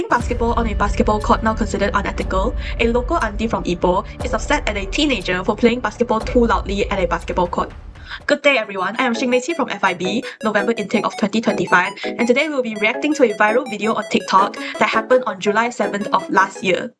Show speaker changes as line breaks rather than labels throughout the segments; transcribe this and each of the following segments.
Basketball on a basketball court now considered unethical, a local auntie from Ipoh is upset at a teenager for playing basketball too loudly at a basketball court. Good day everyone, I am Shing Mei Qi from FIB, November intake of 2025, and today we will be reacting to a viral video on TikTok that happened on July 7th of last year.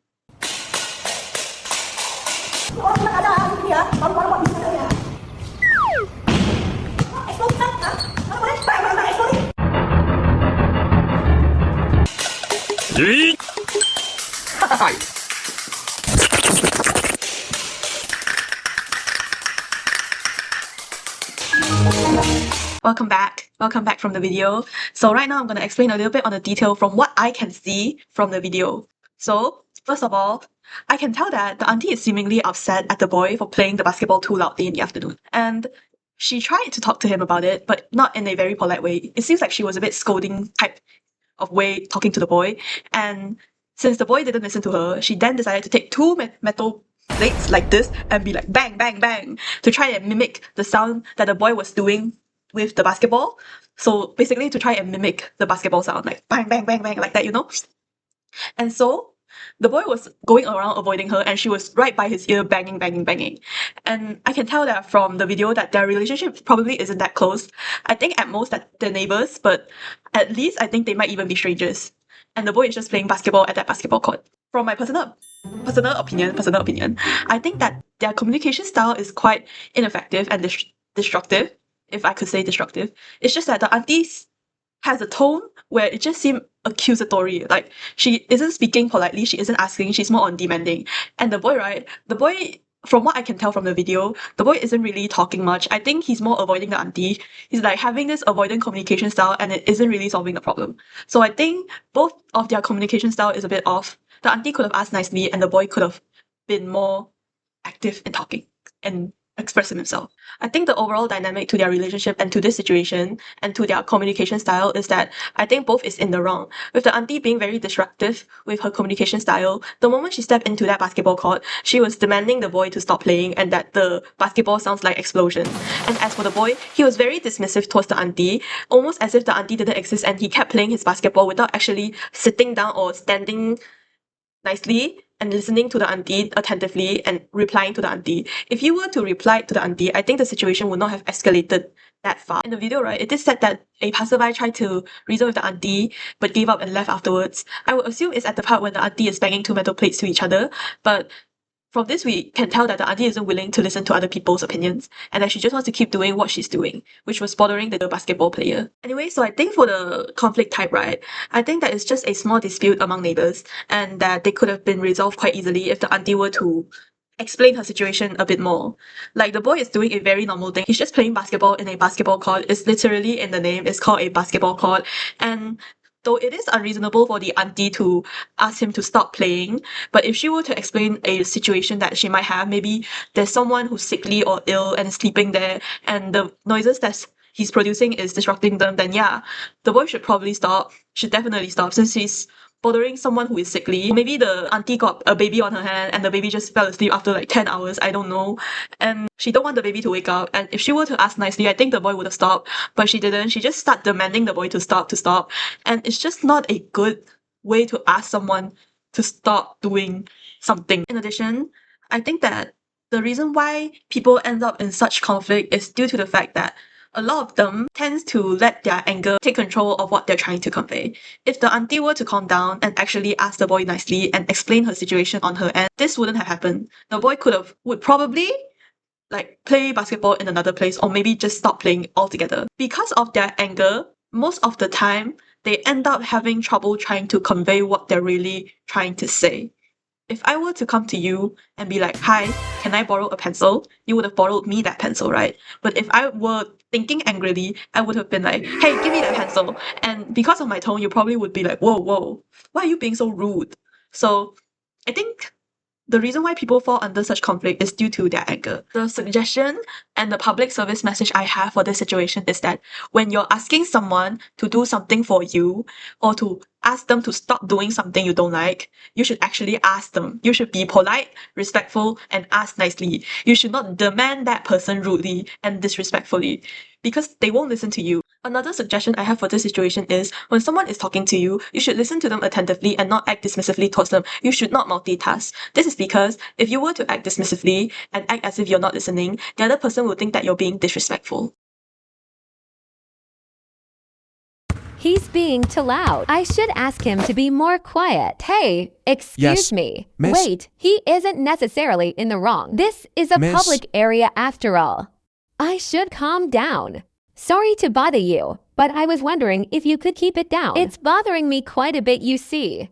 Welcome back from the video. So right now I'm going to explain a little bit on the detail from what I can see from the video. So first of all, I can tell that the auntie is seemingly upset at the boy for playing the basketball too loudly in the afternoon. And she tried to talk to him about it, but not in a very polite way. It seems like she was a bit scolding type of way talking to the boy. And since the boy didn't listen to her, she then decided to take two metal plates like this and be like bang, bang, bang to try and mimic the sound that the boy was doing with the basketball. So basically to try and mimic the basketball sound, like bang, bang, bang, bang, like that, you know? And so the boy was going around avoiding her and she was right by his ear banging, banging, banging. And I can tell that from the video that their relationship probably isn't that close. I think at most that they're neighbors, but at least I think they might even be strangers. And the boy is just playing basketball at that basketball court. From my personal opinion, I think that their communication style is quite ineffective and destructive, if I could say destructive. It's just that the auntie has a tone where it just seemed accusatory. Like, she isn't speaking politely, she isn't asking, she's more on demanding. And the boy, from what I can tell from the video, the boy isn't really talking much. I think he's more avoiding the auntie. He's like having this avoidant communication style and it isn't really solving the problem. So I think both of their communication style is a bit off. The auntie could have asked nicely and the boy could have been more active in talking and expressing himself. I think the overall dynamic to their relationship and to this situation and to their communication style is that I think both is in the wrong. With the auntie being very disruptive with her communication style, the moment she stepped into that basketball court, she was demanding the boy to stop playing and that the basketball sounds like explosion. And as for the boy, he was very dismissive towards the auntie, almost as if the auntie didn't exist and he kept playing his basketball without actually sitting down or standing nicely and listening to the auntie attentively and replying to the auntie. If you were to reply to the auntie, I think the situation would not have escalated that far. In the video, right, it is said that a passerby tried to reason with the auntie but gave up and left afterwards. I would assume it's at the part when the auntie is banging two metal plates to each other, but from this we can tell that the auntie isn't willing to listen to other people's opinions and that she just wants to keep doing what she's doing, which was bothering the basketball player. Anyway, so I think for the conflict type, right, I think that it's just a small dispute among neighbors and that they could have been resolved quite easily if the auntie were to explain her situation a bit more. Like, the boy is doing a very normal thing. He's just playing basketball in a basketball court. It's literally in the name. It's called a basketball court. And though it is unreasonable for the auntie to ask him to stop playing, but if she were to explain a situation that she might have, maybe there's someone who's sickly or ill and is sleeping there and the noises that he's producing is disrupting them, then yeah, the boy should definitely stop since he's bothering someone who is sickly. Maybe the auntie got a baby on her hand and the baby just fell asleep after like 10 hours, I don't know. And she don't want the baby to wake up. And if she were to ask nicely, I think the boy would have stopped. But she didn't. She just started demanding the boy to stop. And it's just not a good way to ask someone to stop doing something. In addition, I think that the reason why people end up in such conflict is due to the fact that a lot of them tends to let their anger take control of what they're trying to convey. If the auntie were to calm down and actually ask the boy nicely and explain her situation on her end, this wouldn't have happened. The boy would probably like play basketball in another place or maybe just stop playing altogether. Because of their anger, most of the time, they end up having trouble trying to convey what they're really trying to say. If I were to come to you and be like, hi, can I borrow a pencil? You would have borrowed me that pencil, right? But if I were thinking angrily, I would have been like, hey, give me that pencil. And because of my tone, you probably would be like, whoa, why are you being so rude? So I think the reason why people fall under such conflict is due to their anger. The suggestion and the public service message I have for this situation is that when you're asking someone to do something for you or to ask them to stop doing something you don't like, you should actually ask them. You should be polite, respectful, and ask nicely. You should not demand that person rudely and disrespectfully because they won't listen to you. Another suggestion I have for this situation is when someone is talking to you, you should listen to them attentively and not act dismissively towards them. You should not multitask. This is because if you were to act dismissively and act as if you're not listening, the other person will think that you're being disrespectful.
He's being too loud. I should ask him to be more quiet. Hey, excuse
Yes,
me.
miss.
Wait, he isn't necessarily in the wrong. This is a
Miss.
public area after all. I should calm down. Sorry to bother you, but I was wondering if you could keep it down. It's bothering me quite a bit, you see.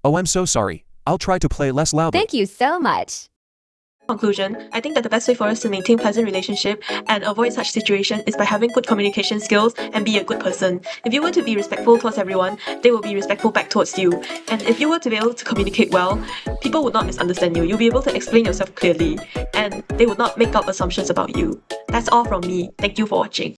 Oh, I'm so sorry. I'll try to play less loudly.
Thank you so much.
Conclusion, I think that the best way for us to maintain pleasant relationship and avoid such situation is by having good communication skills and be a good person. If you were to be respectful towards everyone, they will be respectful back towards you. And if you were to be able to communicate well, people would not misunderstand you. You'll be able to explain yourself clearly and they would not make up assumptions about you. That's all from me. Thank you for watching.